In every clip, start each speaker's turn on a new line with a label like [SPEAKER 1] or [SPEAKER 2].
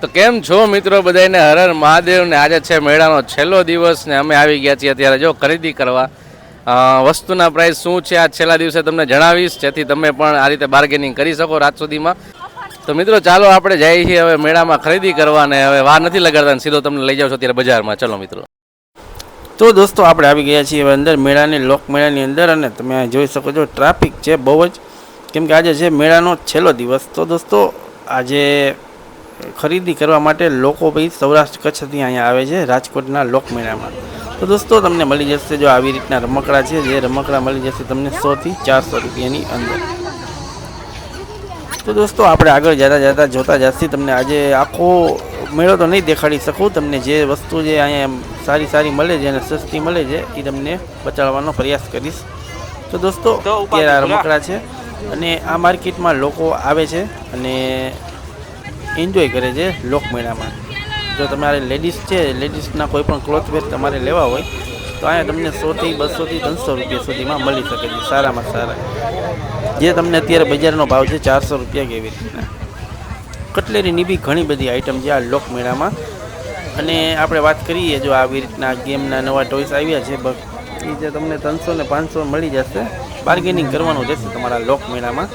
[SPEAKER 1] તો કેમ છો મિત્રો બધાને હર હર મહાદેવ ને આજે છે મેળાનો છેલ્લો દિવસ ને અમે આવી ગયા છીએ અત્યારે જો ખરીદી કરવા વસ્તુના પ્રાઇસ શું છે આ છેલ્લા દિવસે તમને જણાવીશ જેથી તમે પણ આ રીતે બાર્ગેનિંગ કરી શકો રાત સુધીમાં તો મિત્રો ચાલો આપણે જઈએ છીએ હવે મેળામાં ખરીદી કરવા ને હવે વાર નથી લગાડતા સીધો તમને લઈ જાઉં છું અત્યારે બજારમાં ચલો મિત્રો
[SPEAKER 2] તો દોસ્તો આપણે આવી ગયા છીએ અંદર મેળાની લોકમેળાની અંદર અને તમે જોઈ શકો છો ટ્રાફિક છે બહુ જ કેમ કે આજે છે મેળાનો છેલ્લો દિવસ તો દોસ્તો આજે ખરીદી કરવા માટે લોકો ભાઈ સૌરાષ્ટ્ર કચ્છથી અહીંયા આવે છે રાજકોટના લોકમેળામાં તો દોસ્તો તમને મળી જશે જો આવી રીતના રમકડા છે જે રમકડા મળી જશે તમને 100 થી 400 રૂપિયાની અંદર તો દોસ્તો આપણે આગળ જતા જોતા જશે તમને આજે આખો મેળો તો નહીં દેખાડી શકું તમને જે વસ્તુ જે અહીંયા સારી મળે છે અને સસ્તી મળે છે એ તમને બતાડવાનો પ્રયાસ કરીશ તો દોસ્તો અત્યારે આ રમકડા છે અને આ માર્કેટમાં લોકો આવે છે અને એન્જોય કરે છે લોકમેળામાં જો તમારે લેડીઝ છે લેડીઝના કોઈ પણ ક્લોથ વેર તમારે લેવા હોય તો અહીંયા તમને 100 થી 200 થી 300 રૂપિયા સુધીમાં મળી શકે છે સારામાં સારા જે તમને અત્યારે બજારનો ભાવ છે 400 રૂપિયા કેવી રીતના કટલેરીની બી ઘણી બધી આઈટમ છે આ લોકમેળામાં અને આપણે વાત કરીએ જો આવી રીતના ગેમના નવા ટોયસ આવ્યા છે એ જે તમને 300 ને 500 મળી જશે બાર્ગેનિંગ કરવાનું રહેશે તમારા લોકમેળામાં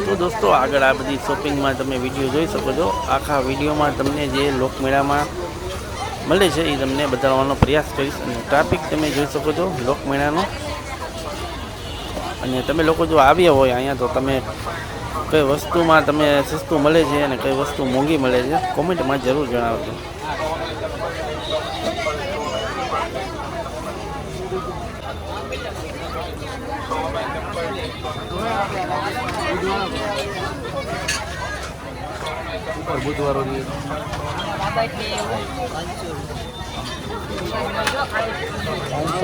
[SPEAKER 2] તો દોસ્તો આગળ આ બધી શોપિંગમાં તમે વિડીયો જોઈ શકો છો આખા વિડીયોમાં તમને જે લોકમેળામાં મળે છે એ તમને બતાવવાનો પ્રયાસ કરીશ અને ટ્રાફિક તમે જોઈ શકો છો લોકમેળાનો અને તમે લોકો જો આવ્યા હોય અહીંયા તો તમે કઈ વસ્તુમાં તમે સસ્તું મળે છે અને કઈ વસ્તુ મોંઘી મળે છે કોમેન્ટમાં જરૂર જણાવજો બુધવારો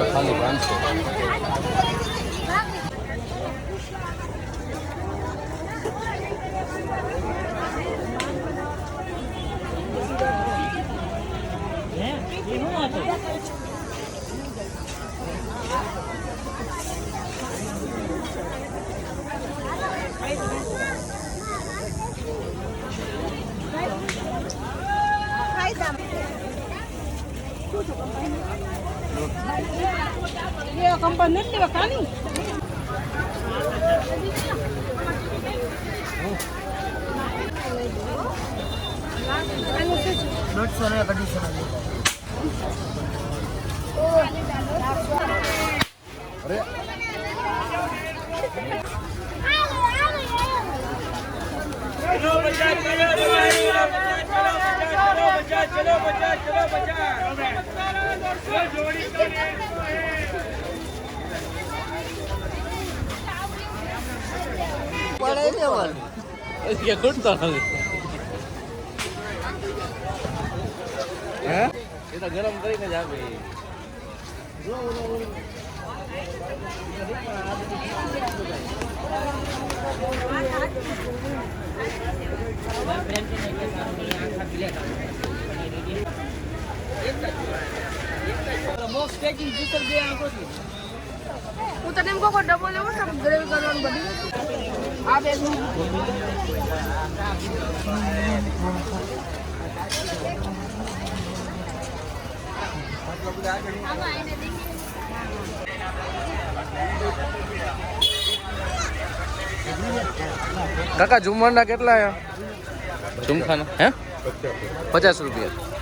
[SPEAKER 2] ખાલી 500
[SPEAKER 3] कंपनी लेवा कानी अरे चलो बच्चा जोड़ी तो पड़े लेवल ये गुड तो हैं ये तो गरम કરીને જ આપે બોક્સ પેકિંગ જૂસર બે આંખો છે હું તને એમ કહો ડબલ લેવો છે ગ્રેવી કરવાનું બધી આ બે
[SPEAKER 1] કાકા ઝુમરના કેટલા ઝુમખાના હે 50 રૂપિયા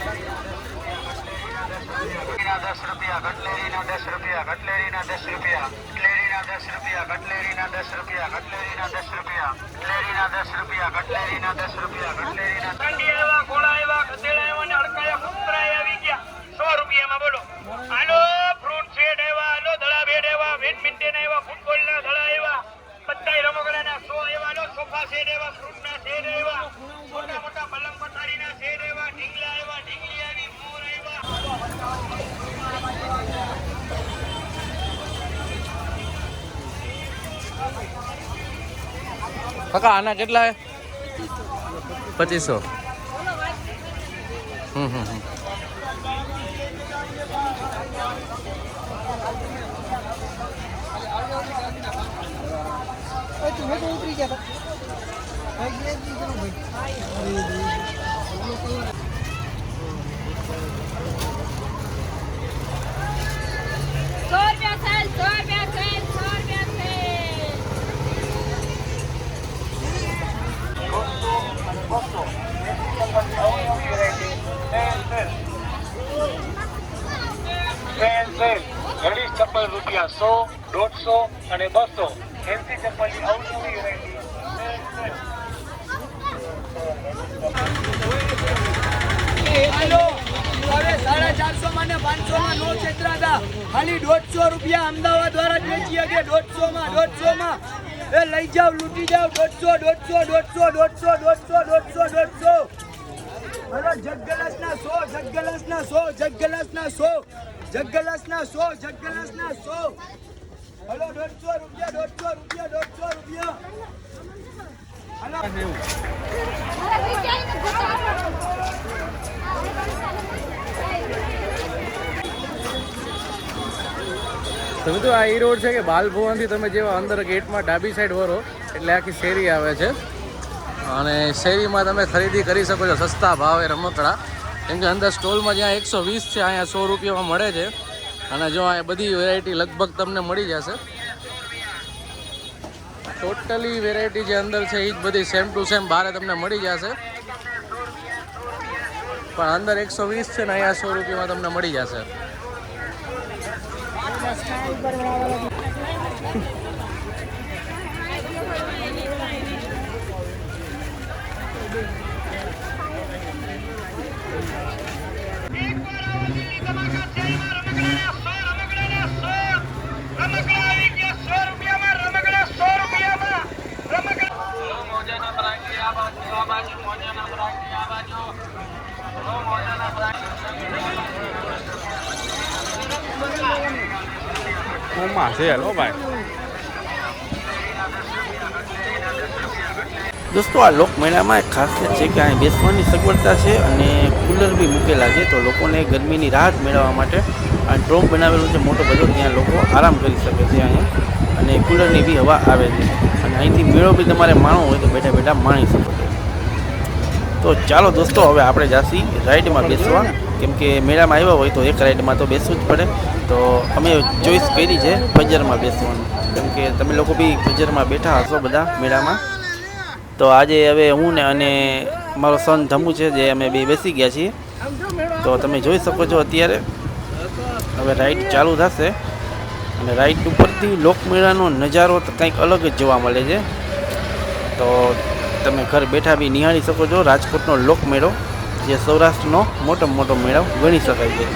[SPEAKER 4] 10 રૂપિયા કટલેરીના 10 રૂપિયા કટલેરીના 10 રૂપિયા કટલેરીના 10 રૂપિયા કટલેરીના 10 રૂપિયા કટલેરીના 10 રૂપિયા કટલેરીના 10 રૂપિયા કટલેરીના 10 રૂપિયા કટલેરીના કંડી આવ્યા કોળા આવ્યા ગધેડા આવ્યા ને અડકાયા કુતરા આવી ગયા 100 રૂપિયામાં બોલો હાલો ફ્રૂટ શેડ આવ્યા હાલો દડા બેડ આવ્યા બેડમિન્ટન આવ્યા ફૂટબોલના દડા આવ્યા બધાય રમકડાના 100 આવ્યા લો સોફા શેડ આવ્યા ફ્રૂટના શેડ આવ્યા મોટા મોટા પલંગ પથારીના શેડ આવ્યા ઢીંગલા આવ્યા ઢીંગલી આવી મોર આવ્યા
[SPEAKER 1] કાકા આના કેટલા 2500
[SPEAKER 3] तुम्हें तो उतरी जाता
[SPEAKER 5] ઘડી ચપ્પલ રૂપિયા 100, 150 અને 200. ફેન્સી ચપ્પલની અવનવી વેરાયટી.
[SPEAKER 6] હવે 450 માં ને 500 માં નો છેતરાતા, ખાલી 150 રૂપિયા અમદાવાદ વાળા જ વેચી શકે. 150 માં એ લઈ જાવ, લૂટી જાવ. 150. હલો, જગગલાસના 100, જગગલાસના 100, જગગલાસના 100, જગગલાસના 100, જગગલાસના 100. હલો, 150 રૂપિયા, 150 રૂપિયા. હલો.
[SPEAKER 1] તો મિત્રો આ એ રોડ છે કે બાલભવનથી તમે જેવા અંદર ગેટમાં ડાબી સાઈડ વરો એટલે આખી શેરી આવે છે અને શેરીમાં તમે ખરીદી કરી શકો છો સસ્તા ભાવે રમકડા. કેમ કે અંદર સ્ટોલમાં જ્યાં 120 છે અહીંયા 100 રૂપિયામાં મળે છે અને જો આ બધી વેરાયટી લગભગ તમને મળી જશે. ટોટલી વેરાયટી જે અંદર છે એ જ બધી સેમ ટુ સેમ બહાર તમને મળી જશે, પણ અંદર 120 છે ને અહીંયા 100 રૂપિયામાં તમને મળી જશે.
[SPEAKER 2] દોસ્તો આ લોકમેળામાં એક ખાસિયત છે કે અહીં બેસવાની સગવડતા છે અને કુલર બી મૂકેલા છે, તો લોકોને ગરમીની રાહત મેળવવા માટે આ ડ્રોમ બનાવેલું છે મોટો બધો, ત્યાં લોકો આરામ કરી શકે છે અહીંયા અને કુલરની બી હવા આવે છે અને અહીંથી મેળો બી તમારે માણવો હોય તો બેઠા બેઠા માણી શકો છો. તો ચાલો દોસ્તો હવે આપણે જાસી રાઈડમાં બેસવા, કેમ કે મેળામાં આવ્યા હોય તો એક રાઈડમાં તો બેસવું જ પડે. તો અમે ચોઈસ કરી છે ફજરમાં બેસવાનું, કેમ કે તમે લોકો બી ફજરમાં બેઠા હશો બધા મેળામાં. તો આજે હવે હું ને અને મારો સન ધમુ છે જે અમે બે બેસી ગયા છીએ. તો તમે જોઈ શકો છો અત્યારે હવે રાઈડ ચાલુ થશે અને રાઈડ ઉપરથી લોકમેળાનો નજારો તો કંઈક અલગ જ જોવા મળે છે. તો તમે ઘર બેઠા બી નિહાળી શકો છો રાજકોટનો લોકમેળો, જે સૌરાષ્ટ્રનો મોટામાં મોટો મેળો ગણી શકાય છે.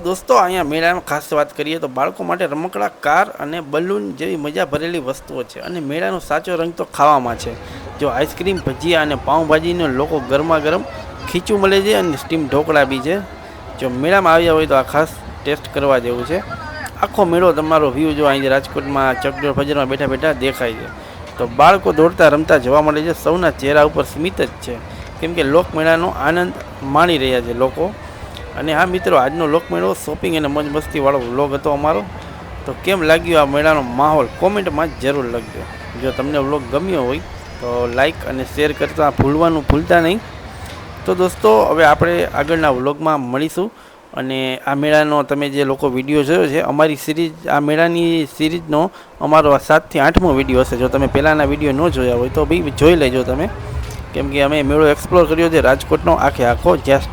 [SPEAKER 2] દોસ્તો અહીંયા મેળામાં ખાસ વાત કરીએ તો બાળકો માટે રમકડા, કાર અને બલૂન જેવી મજા ભરેલી વસ્તુઓ છે અને મેળાનો સાચો રંગ તો ખાવામાં છે. જો આઈસ્ક્રીમ, ભજીયા અને પાઉંભાજીનો લોકો ગરમા ગરમ ખીચું મળે છે અને સ્ટીમ ઢોકળા બી છે. જો મેળામાં આવ્યા હોય તો આ ખાસ ટેસ્ટ કરવા જેવું છે. આખો મેળો તમારો વ્યૂ જો અહીં રાજકોટમાં ચકડોળ ફજરમાં બેઠા બેઠા દેખાય છે. તો બાળકો દોડતા રમતા જોવા મળે છે. સૌના ચહેરા ઉપર સ્મિત જ છે, કેમ કે લોકમેળાનો આનંદ માણી રહ્યા છે લોકો. અને હા મિત્રો, આજનો લોકમેળો શોપિંગ અને મોજ મસ્તીવાળો વ્લોગ હતો અમારો. તો કેમ લાગ્યો આ મેળાનો માહોલ કોમેન્ટમાં જરૂર લખજો. જો તમને વ્લોગ ગમ્યો હોય તો લાઈક અને શેર કરતા ભૂલતા નહીં. તો દોસ્તો હવે આપણે આગળના વ્લોગમાં મળીશું. અને આ મેળાનો તમે જે લોકો વિડીયો જોયો છે, અમારી સિરીઝ, આ મેળાની સિરીઝનો અમારો 7 થી 8મો વિડીયો હશે. જો તમે પહેલાંના વિડીયો ન જોયા હોય તો બી જોઈ લેજો તમે, કેમ કે અમે મેળો એક્સપ્લોર કર્યો છે રાજકોટનો આખો, જ્યાં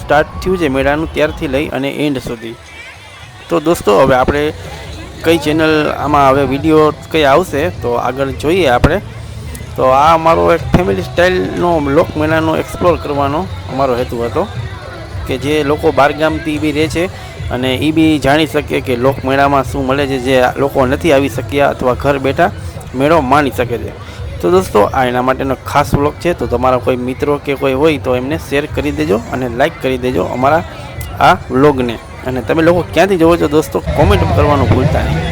[SPEAKER 2] સ્ટાર્ટ થયું છે મેળાનું ત્યારથી લઈ અને એન્ડ સુધી. તો દોસ્તો હવે આપણે કઈ ચેનલ આમાં હવે વિડીયો કઈ આવશે તો આગળ જોઈએ આપણે. તો આ અમારો એક ફેમિલી સ્ટાઇલનો લોકમેળાનો એક્સપ્લોર કરવાનો અમારો હેતુ હતો, કે જે લોકો બહારગામથી બી રહે છે અને એ બી જાણી શકે કે લોકમેળામાં શું મળે છે, જે લોકો નથી આવી શક્યા અથવા ઘર બેઠા મેળો માણી શકે છે. તો દોસ્તો આ એના માટેનો ખાસ વ્લોગ છે. તો તમારા કોઈ મિત્રો કે કોઈ હોય તો એમને શેર કરી દેજો અને લાઈક કરી દેજો અમારા આ વ્લોગને. અને તમે લોકો ક્યાંથી જોવો છો દોસ્તો કોમેન્ટ કરવાનું ભૂલતા નહીં.